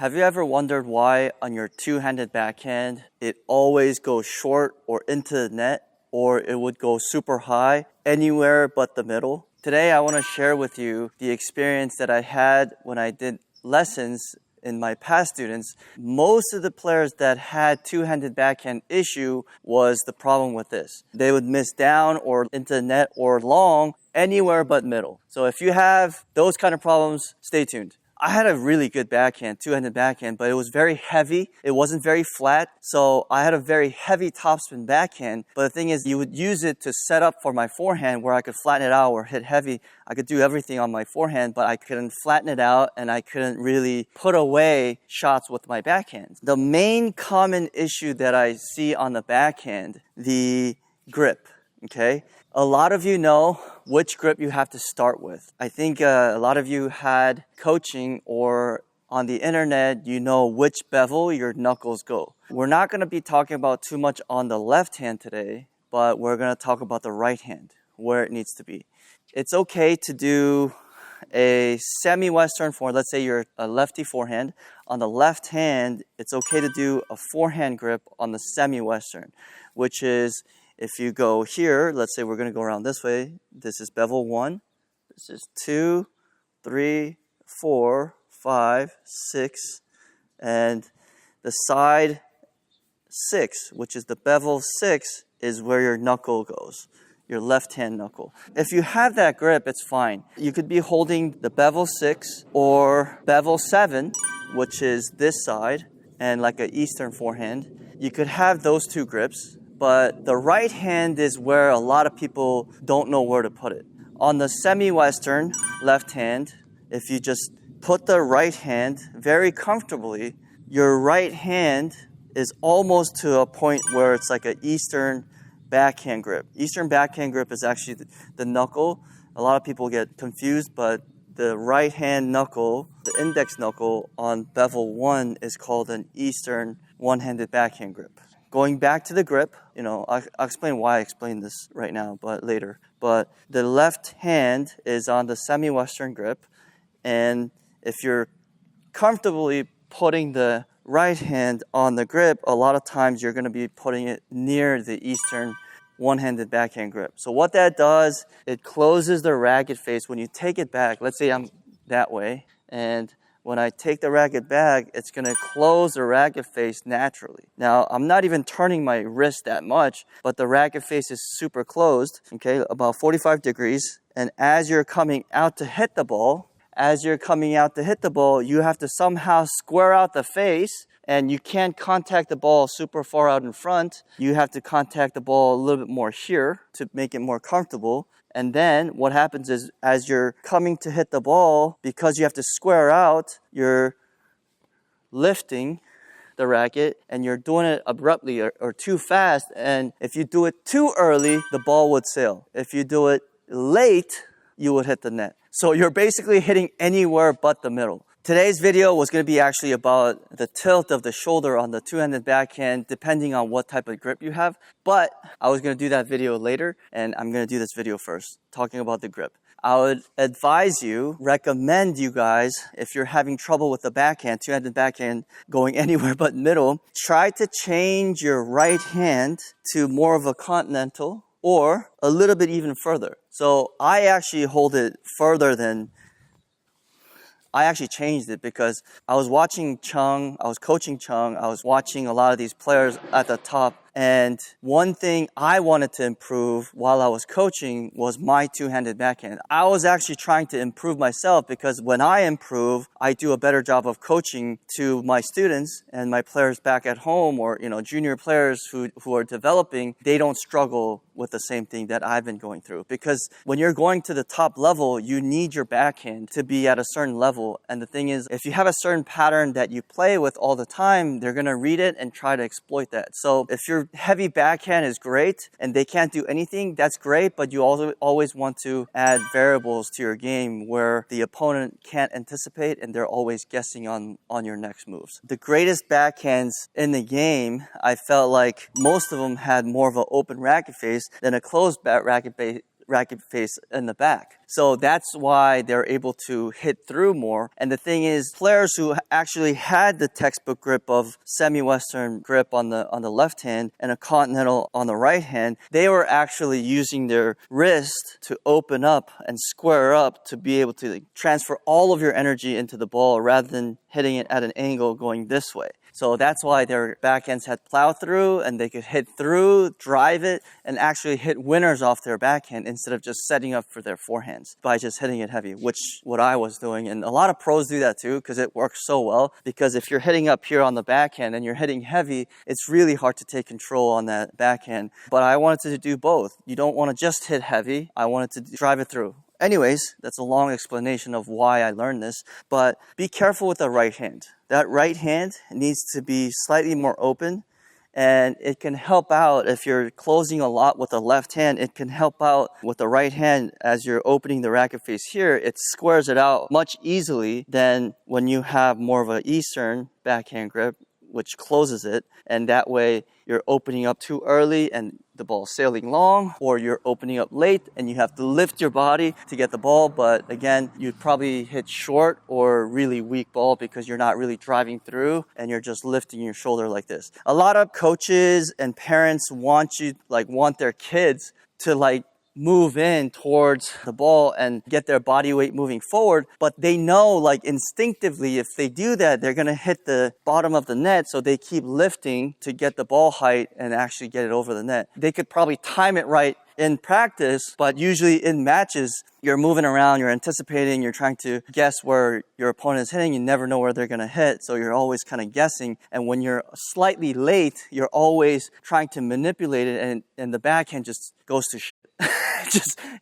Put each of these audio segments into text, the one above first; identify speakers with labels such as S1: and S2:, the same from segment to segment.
S1: Have you ever wondered why on your two-handed backhand it always goes short or into the net, or it would go super high anywhere but the middle? Today I want to share with you the experience that I had when I did lessons in my past students. Most of the players that had two-handed backhand issue was the problem with this. They would miss down or into the net or long anywhere but middle. So if you have those kind of problems, stay tuned. I had a really good backhand, two-handed backhand, but it was very heavy. It wasn't very flat, so I had a very heavy topspin backhand. But the thing is, you would use it to set up for my forehand where I could flatten it out or hit heavy. I could do everything on my forehand, but I couldn't flatten it out and I couldn't really put away shots with my backhand. The main common issue that I see on the backhand, the grip, okay? A lot of you know which grip you have to start with. I think a lot of you had coaching or on the internet, you know which bevel your knuckles go. We're not going to be talking about too much on the left hand today, but we're going to talk about the right hand, where it needs to be. It's okay to do a semi-western forehand. Let's say you're a lefty forehand. On the left hand, it's okay to do a forehand grip on the semi-western, which is if you go here, let's say we're going to go around this way. This is bevel 1. This is 2, 3, 4, 5, 6. And the side 6, which is the bevel 6, is where your knuckle goes, your left hand knuckle. If you have that grip, it's fine. You could be holding the bevel 6 or bevel 7, which is this side, and like an Eastern forehand. You could have those two grips. But the right hand is where a lot of people don't know where to put it. On the semi-western left hand, if you just put the right hand very comfortably, your right hand is almost to a point where it's like an Eastern backhand grip. Eastern backhand grip is actually the knuckle. A lot of people get confused, but the right hand knuckle, the index knuckle on bevel 1 is called an Eastern one-handed backhand grip. Going back to the grip, I'll explain why I explain this right now, but later. But the left hand is on the semi-western grip, and if you're comfortably putting the right hand on the grip, a lot of times you're going to be putting it near the Eastern one-handed backhand grip. So what that does, it closes the racket face. When you take it back, let's say I'm that way, and when I take the racket back, it's going to close the racket face naturally. Now, I'm not even turning my wrist that much, but the racket face is super closed, okay, about 45 degrees. And as you're coming out to hit the ball, you have to somehow square out the face, and you can't contact the ball super far out in front. You have to contact the ball a little bit more here to make it more comfortable. And then what happens is as you're coming to hit the ball, because you have to square out, you're lifting the racket and you're doing it abruptly or too fast. And if you do it too early, the ball would sail. If you do it late, you would hit the net. So you're basically hitting anywhere but the middle. Today's video was going to be actually about the tilt of the shoulder on the two-handed backhand, depending on what type of grip you have. But I was going to do that video later, and I'm going to do this video first, talking about the grip. I would recommend you guys, if you're having trouble with the backhand, two-handed backhand going anywhere but middle, try to change your right hand to more of a continental or a little bit even further. So I actually hold it further than I actually changed it because I was watching Chung, I was coaching Chung, I was watching a lot of these players at the top. And one thing I wanted to improve while I was coaching was my two-handed backhand. I was actually trying to improve myself because when I improve, I do a better job of coaching to my students and my players back at home or, junior players who are developing, they don't struggle with the same thing that I've been going through. Because when you're going to the top level, you need your backhand to be at a certain level. And the thing is, if you have a certain pattern that you play with all the time, they're going to read it and try to exploit that. So if your heavy backhand is great and they can't do anything, that's great, but you also always want to add variables to your game where the opponent can't anticipate and they're always guessing on your next moves. The greatest backhands in the game, I felt like most of them had more of an open racket face than a closed racket racket face in the back. So that's why they're able to hit through more. And the thing is, players who actually had the textbook grip of semi-Western grip on the left hand and a continental on the right hand, they were actually using their wrist to open up and square up to be able to transfer all of your energy into the ball rather than hitting it at an angle going this way. So that's why their backhands had plow through, and they could hit through, drive it, and actually hit winners off their backhand instead of just setting up for their forehands by just hitting it heavy, which what I was doing. And a lot of pros do that too because it works so well. Because if you're hitting up here on the backhand and you're hitting heavy, it's really hard to take control on that backhand. But I wanted to do both. You don't want to just hit heavy. I wanted to drive it through. Anyways, that's a long explanation of why I learned this, but be careful with the right hand. That right hand needs to be slightly more open, and it can help out if you're closing a lot with the left hand. It can help out with the right hand as you're opening the racket face here. It squares it out much easily than when you have more of an Eastern backhand grip, which closes it, and that way you're opening up too early and the ball sailing long, or you're opening up late and you have to lift your body to get the ball. But again, you'd probably hit short or really weak ball because you're not really driving through and you're just lifting your shoulder like this. A lot of coaches and parents want their kids to move in towards the ball and get their body weight moving forward, but they know instinctively if they do that, they're going to hit the bottom of the net, so they keep lifting to get the ball height and actually get it over the net. They could probably time it right in practice, but usually in matches, you're moving around, you're anticipating, you're trying to guess where your opponent is hitting. You never know where they're going to hit, so you're always kind of guessing. And when you're slightly late, you're always trying to manipulate it, and the backhand just goes to shit.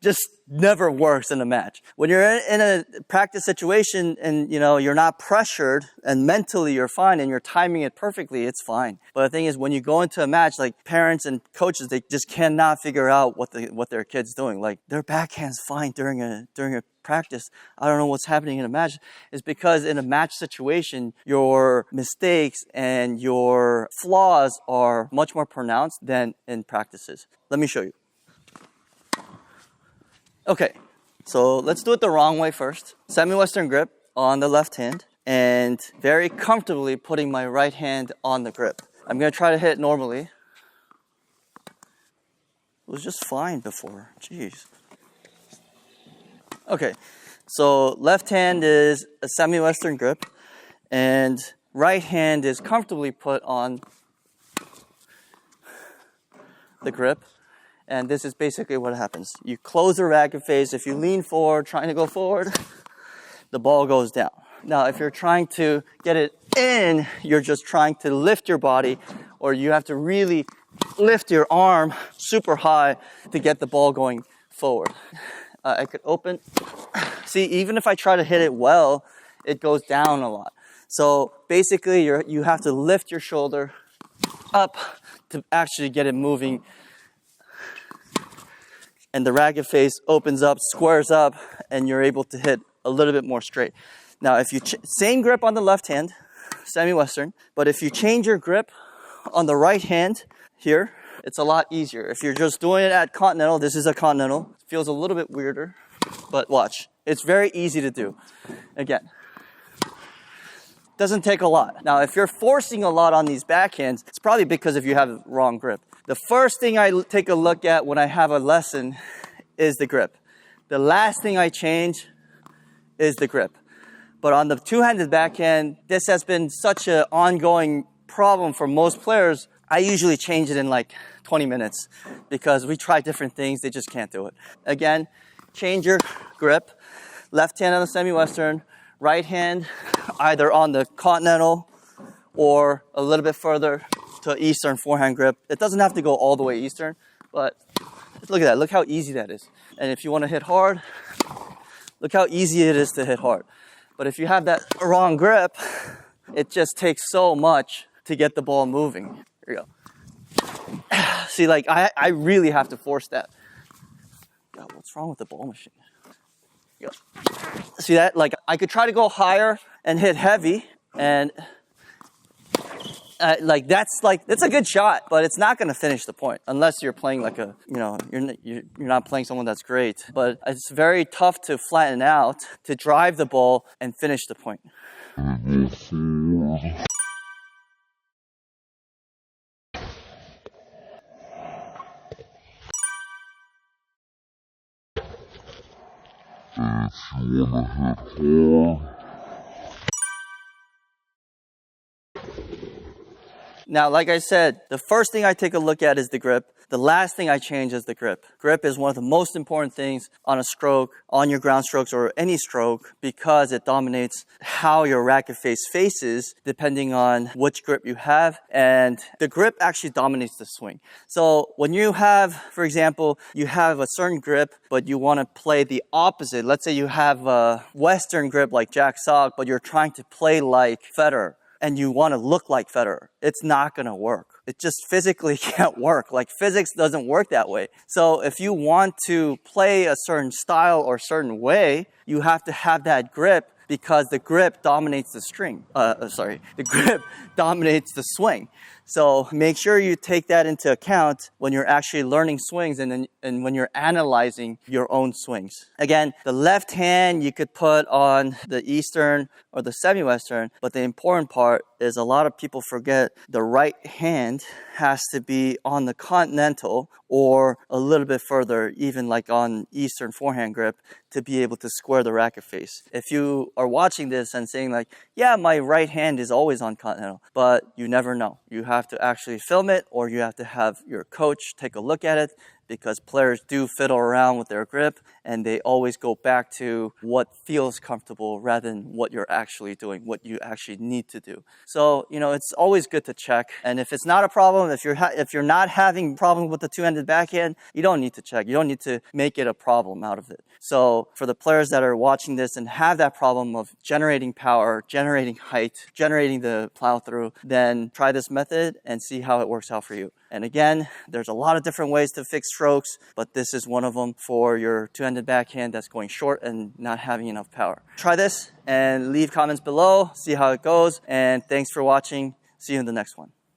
S1: just never works in a match. When you're in a practice situation and you're not pressured and mentally you're fine and you're timing it perfectly, it's fine. But the thing is, when you go into a match, parents and coaches, they just cannot figure out what their kid's doing. Their backhand's fine during a practice. I don't know what's happening in a match. It's because in a match situation, your mistakes and your flaws are much more pronounced than in practices. Let me show you. Okay, so let's do it the wrong way first. Semi-Western grip on the left hand and very comfortably putting my right hand on the grip. I'm going to try to hit normally. It was just fine before. Jeez. Okay, so left hand is a semi-Western grip and right hand is comfortably put on the grip. And this is basically what happens. You close the racket face. If you lean forward, trying to go forward, the ball goes down. Now, if you're trying to get it in, you're just trying to lift your body, or you have to really lift your arm super high to get the ball going forward. I could open. See, even if I try to hit it well, it goes down a lot. So basically, you have to lift your shoulder up to actually get it moving. And the racket face opens up, squares up, and you're able to hit a little bit more straight. Now, if you same grip on the left hand, semi-Western, but if you change your grip on the right hand here, it's a lot easier. If you're just doing it at continental, this is a continental. It feels a little bit weirder, but watch. It's very easy to do. Again, doesn't take a lot. Now, if you're forcing a lot on these backhands, it's probably because if you have the wrong grip. The first thing I take a look at when I have a lesson is the grip. The last thing I change is the grip. But on the two-handed backhand, this has been such an ongoing problem for most players. I usually change it in 20 minutes because we try different things. They just can't do it. Again, change your grip. Left hand on the semi-Western, right hand either on the continental or a little bit further to Eastern forehand grip. It doesn't have to go all the way Eastern, but look at that. Look how easy that is. And if you want to hit hard, look how easy it is to hit hard. But if you have that wrong grip, it just takes so much to get the ball moving. Here we go. See, I really have to force that. God, what's wrong with the ball machine? Here we go. See that? I could try to go higher and hit heavy, and It's a good shot, but it's not going to finish the point unless you're playing like you're not playing someone that's great. But it's very tough to flatten out, to drive the ball and finish the point. Now, like I said, the first thing I take a look at is the grip. The last thing I change is the grip. Grip is one of the most important things on a stroke, on your ground strokes, or any stroke, because it dominates how your racket face faces depending on which grip you have. And the grip actually dominates the swing. So when you have, for example, you have a certain grip, but you want to play the opposite. Let's say you have a Western grip like Jack Sock, but you're trying to play like Federer, and you want to look like Federer. It's not going to work. It just physically can't work. Like, physics doesn't work that way. So if you want to play a certain style or certain way, you have to have that grip, because the grip dominates the the grip dominates the swing. So make sure you take that into account when you're actually learning swings and when you're analyzing your own swings. Again, the left hand you could put on the Eastern or the semi-Western, but the important part is a lot of people forget the right hand has to be on the continental or a little bit further, even like on Eastern forehand grip, to be able to square the racket face. If you are watching this and saying like, yeah, my right hand is always on continental, but you never know. You have to actually film it, or you have to have your coach take a look at it, because players do fiddle around with their grip and they always go back to what feels comfortable rather than what you're actually doing, what you actually need to do. So, it's always good to check. And if it's not a problem, if you're not having a problem with the two-handed backhand, you don't need to check. You don't need to make it a problem out of it. So for the players that are watching this and have that problem of generating power, generating height, generating the plow-through, then try this method and see how it works out for you. And again, there's a lot of different ways to fix strokes, but this is one of them for your two-handed backhand that's going short and not having enough power. Try this and leave comments below, see how it goes, and thanks for watching. See you in the next one.